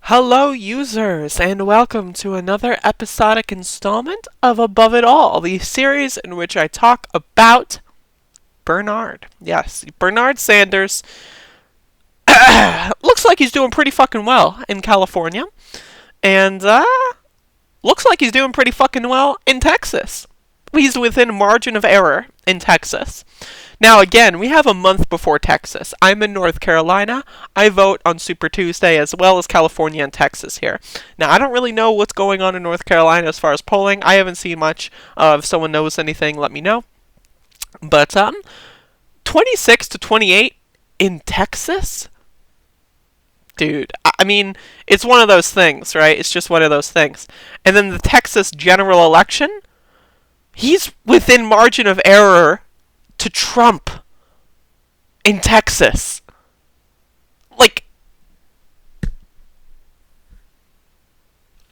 Hello, users, and welcome to another episodic installment of Above It All, the series in which I talk about Bernard. Yes, Bernard Sanders looks like he's doing pretty fucking well in California, and looks like he's doing pretty fucking well in Texas. He's within a margin of error in Texas. Now, again, we have a month before Texas. I'm in North Carolina. I vote on Super Tuesday as well as California and Texas here. Now, I don't really know what's going on in North Carolina as far as polling. I haven't seen much. If someone knows anything, let me know. But 26 to 28 in Texas? Dude, I mean, it's one of those things, right? It's just one of those things. And then the Texas general election, he's within margin of error to Trump in Texas. Like,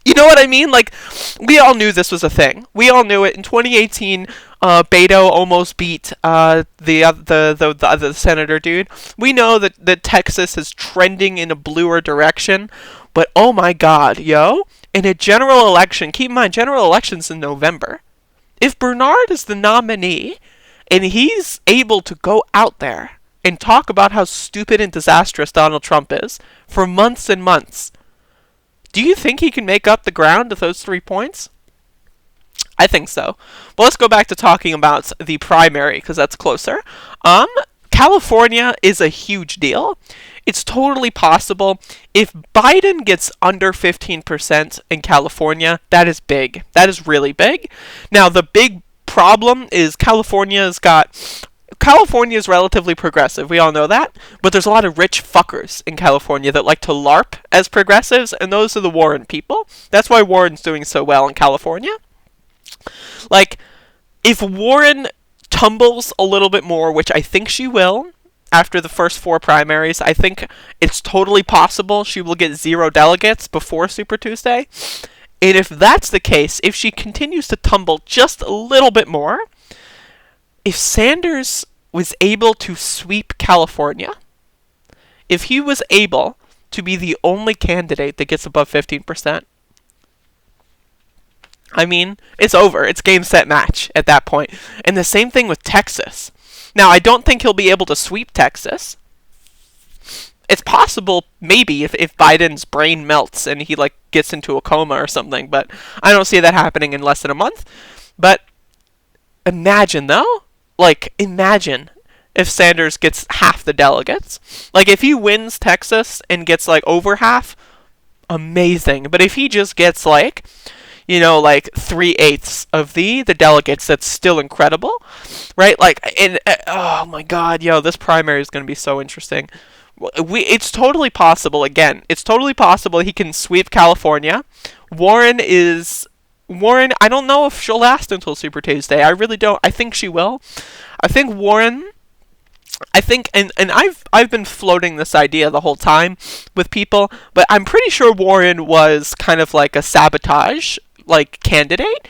you know what I mean? Like, we all knew this was a thing. We all knew it. In 2018, Beto almost beat the senator dude. We know that Texas is trending in a bluer direction, but oh my god, yo, in a general election, keep in mind, general elections in November. If Bernard is the nominee, and he's able to go out there and talk about how stupid and disastrous Donald Trump is for months and months, do you think he can make up the ground of those 3 points? I think so. But let's go back to talking about the primary, because that's closer. California is a huge deal. It's totally possible. If Biden gets under 15% in California, that is big. That is really big. Now, the big problem is California is relatively progressive. We all know that. But there's a lot of rich fuckers in California that like to LARP as progressives, and those are the Warren people. That's why Warren's doing so well in California. Like, if Warren tumbles a little bit more, which I think she will, after the first 4 primaries, I think it's totally possible she will get 0 delegates before Super Tuesday. And if that's the case, if she continues to tumble just a little bit more, if Sanders was able to sweep California, if he was able to be the only candidate that gets above 15%, I mean, it's over. It's game, set, match at that point. And the same thing with Texas. Now, I don't think he'll be able to sweep Texas. It's possible, maybe, if Biden's brain melts and he, like, gets into a coma or something, but I don't see that happening in less than a month. But imagine, though, imagine if Sanders gets half the delegates. Like, if he wins Texas and gets, over half, amazing. But if he just gets, 3/8 of the delegates, that's still incredible, right? Oh my god, yo, this primary is going to be so interesting. It's totally possible, again, it's totally possible he can sweep California. Warren, I don't know if she'll last until Super Tuesday. I really don't. I think she will. I think Warren, and I've been floating this idea the whole time with people, but I'm pretty sure Warren was kind of like a sabotage candidate.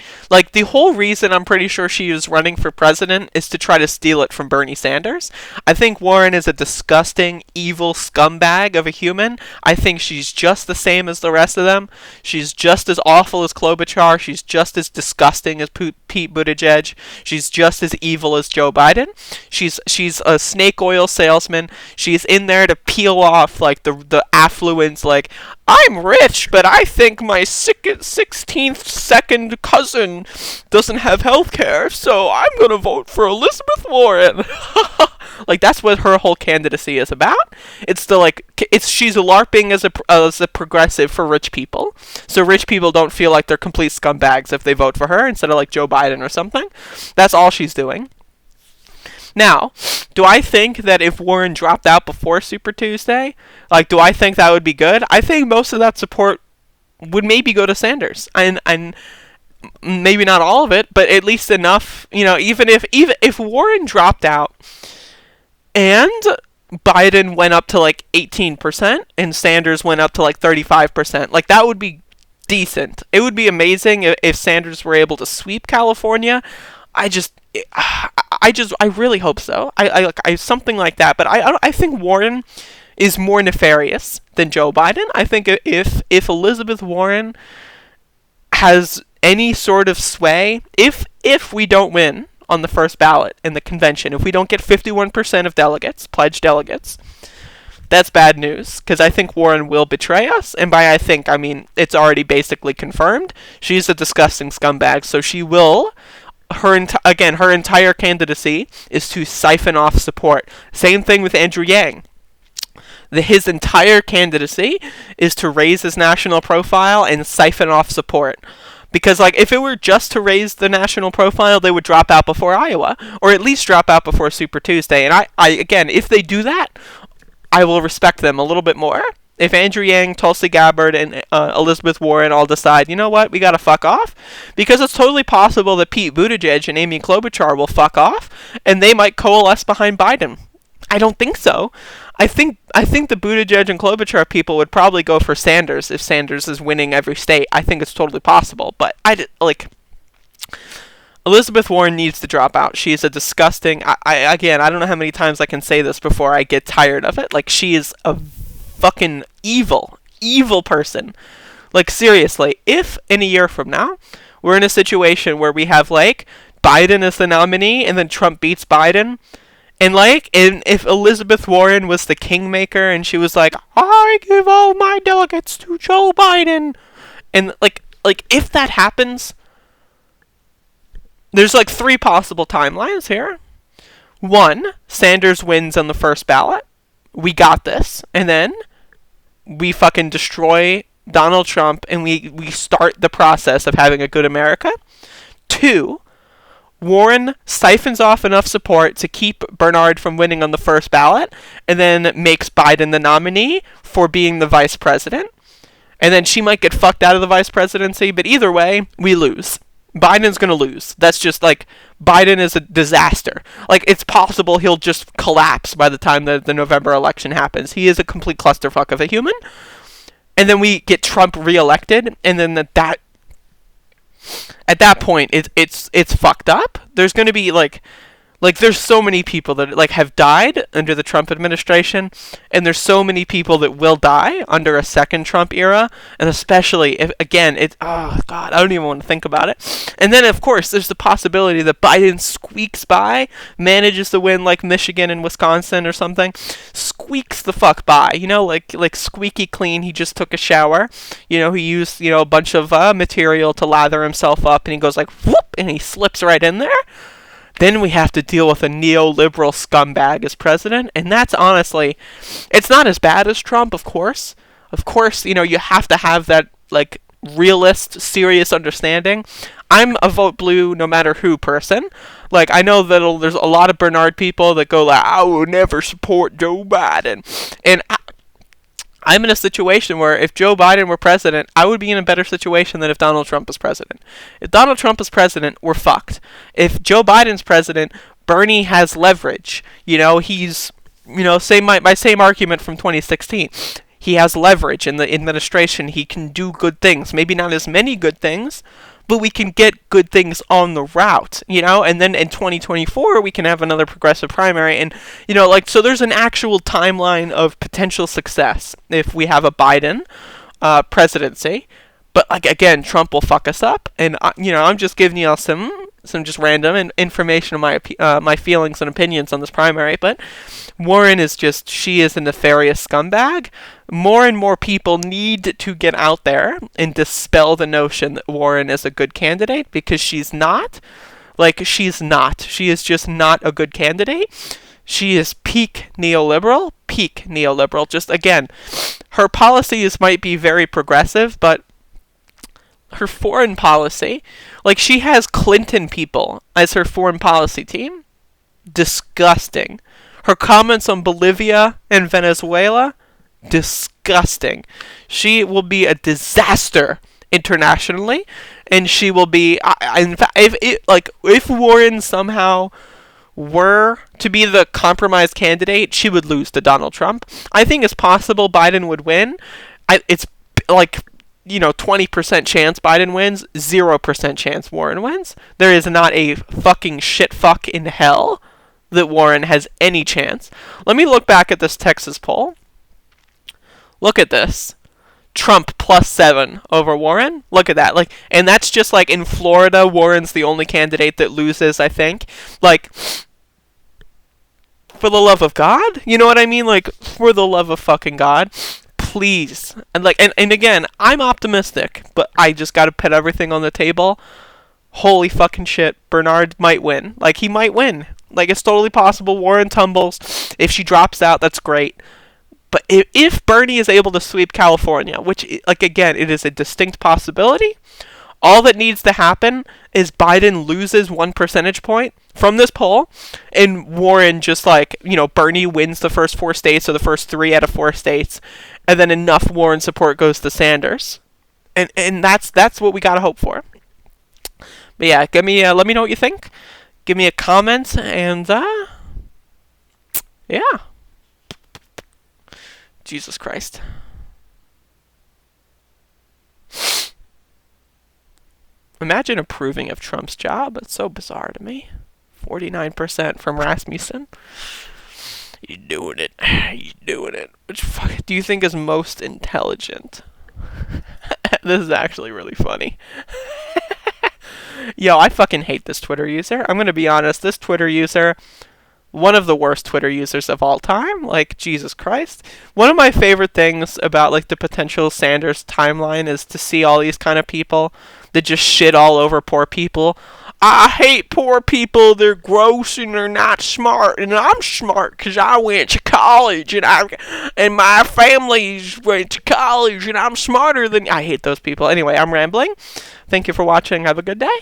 The whole reason I'm pretty sure she is running for president is to try to steal it from Bernie Sanders. I think Warren is a disgusting, evil scumbag of a human. I think she's just the same as the rest of them. She's just as awful as Klobuchar. She's just as disgusting as Pete Buttigieg. She's just as evil as Joe Biden. She's a snake oil salesman. She's in there to peel off the affluence. I'm rich, but I think my 16th second cousin doesn't have health care, so I'm gonna vote for Elizabeth Warren. That's what her whole candidacy is about. She's LARPing as a progressive for rich people, so rich people don't feel like they're complete scumbags if they vote for her instead of Joe Biden or something. That's all she's doing. Now, do I think that if Warren dropped out before Super Tuesday, do I think that would be good? I think most of that support would maybe go to Sanders, and maybe not all of it, but at least enough. Even if Warren dropped out and Biden went up to 18% and Sanders went up to 35%, that would be decent. It would be amazing if Sanders were able to sweep California. I really hope so. I something like that. But I think Warren is more nefarious than Joe Biden. I think if Elizabeth Warren has any sort of sway, if we don't win on the first ballot in the convention, if we don't get 51% of delegates, pledged delegates, that's bad news, because I think Warren will betray us, and by I think, I mean it's already basically confirmed. She's a disgusting scumbag, so she will. Her entire candidacy is to siphon off support. Same thing with Andrew Yang. His entire candidacy is to raise his national profile and siphon off support. Because, like, if it were just to raise the national profile, they would drop out before Iowa, or at least drop out before Super Tuesday. And I again, if they do that, I will respect them a little bit more. If Andrew Yang, Tulsi Gabbard, and Elizabeth Warren all decide, you know what, we gotta fuck off, because it's totally possible that Pete Buttigieg and Amy Klobuchar will fuck off, and they might coalesce behind Biden. I don't think so. I think the Buttigieg and Klobuchar people would probably go for Sanders if Sanders is winning every state. I think it's totally possible, but Elizabeth Warren needs to drop out. She's a disgusting. I don't know how many times I can say this before I get tired of it. Like, she is a fucking evil person. Like, seriously, if in a year from now we're in a situation where we have, like, Biden as the nominee and then Trump beats Biden, and if Elizabeth Warren was the kingmaker and she was like, I give all my delegates to Joe Biden, and like if that happens, there's like 3 possible timelines here. 1, Sanders wins on the first ballot. We got this. And then we fucking destroy Donald Trump and we start the process of having a good America. 2, Warren siphons off enough support to keep Bernard from winning on the first ballot and then makes Biden the nominee for being the vice president. And then she might get fucked out of the vice presidency, but either way, we lose. Biden's going to lose. That's just, like, Biden is a disaster. Like, it's possible he'll just collapse by the time the November election happens. He is a complete clusterfuck of a human. And then we get Trump reelected, and then at that point, it's fucked up. There's going to be, like there's so many people that, like, have died under the Trump administration, and there's so many people that will die under a second Trump era, and especially if, again, oh god, I don't even want to think about it. And then, of course, there's the possibility that Biden squeaks by, manages to win, like, Michigan and Wisconsin or something, squeaks the fuck by, you know, like squeaky clean. He just took a shower, you know, he used, you know, a bunch of material to lather himself up, and he goes like, whoop, and he slips right in there. Then we have to deal with a neoliberal scumbag as president, and that's honestly, it's not as bad as Trump, of course. Of course, you know, you have to have that, like, realist, serious understanding. I'm a vote blue no matter who person. Like, I know that there's a lot of Bernard people that go like, I will never support Joe Biden. And I'm in a situation where if Joe Biden were president, I would be in a better situation than if Donald Trump was president. If Donald Trump is president, we're fucked. If Joe Biden's president, Bernie has leverage. You know, he's, you know, my same argument from 2016. He has leverage in the administration. He can do good things. Maybe not as many good things, but we can get good things on the route, you know, and then in 2024, we can have another progressive primary, and, you know, like, so there's an actual timeline of potential success if we have a Biden presidency, but, like, again, Trump will fuck us up, and, you know, I'm just giving you all some just random information on my feelings and opinions on this primary, but Warren is just, she is a nefarious scumbag. More and more people need to get out there and dispel the notion that Warren is a good candidate, because she's not. Like, she's not. She is just not a good candidate. She is peak neoliberal. Just, again, her policies might be very progressive, but her foreign policy, like, she has Clinton people as her foreign policy team. Disgusting. Her comments on Bolivia and Venezuela, disgusting. She will be a disaster internationally, and she will be, in fact, if Warren somehow were to be the compromise candidate, she would lose to Donald Trump. I think it's possible Biden would win. It's like, you know, 20% chance Biden wins, 0% chance Warren wins. There is not a fucking shit fuck in hell that Warren has any chance. Let me look back at this Texas poll. Look at this. Trump +7 over Warren. Look at that. Like, and that's just like in Florida, Warren's the only candidate that loses, I think. Like, for the love of God, you know what I mean? Like, for the love of fucking God, please. And like, and again, I'm optimistic, but I just got to put everything on the table. Holy fucking shit, Bernard might win. Like, he might win. Like, it's totally possible. Warren tumbles. If she drops out, that's great. But if Bernie is able to sweep California, which, like, again, it is a distinct possibility, all that needs to happen is Biden loses 1 percentage point from this poll, and Warren just, like, you know, Bernie wins the first 4 states, or the first 3 out of 4 states, and then enough Warren support goes to Sanders. And that's what we gotta hope for. But yeah, let me know what you think. Give me a comment, and, yeah. Jesus Christ. Imagine approving of Trump's job. It's so bizarre to me. 49% from Rasmussen. You're doing it. You're doing it. Which fuck do you think is most intelligent? This is actually really funny. Yo, I fucking hate this Twitter user. I'm gonna be honest. This Twitter user, one of the worst Twitter users of all time. Like, Jesus Christ. One of my favorite things about, like, the potential Sanders timeline is to see all these kind of people that just shit all over poor people. I hate poor people. They're gross and they're not smart. And I'm smart because I went to college and my family's went to college and I'm smarter than... I hate those people. Anyway, I'm rambling. Thank you for watching. Have a good day.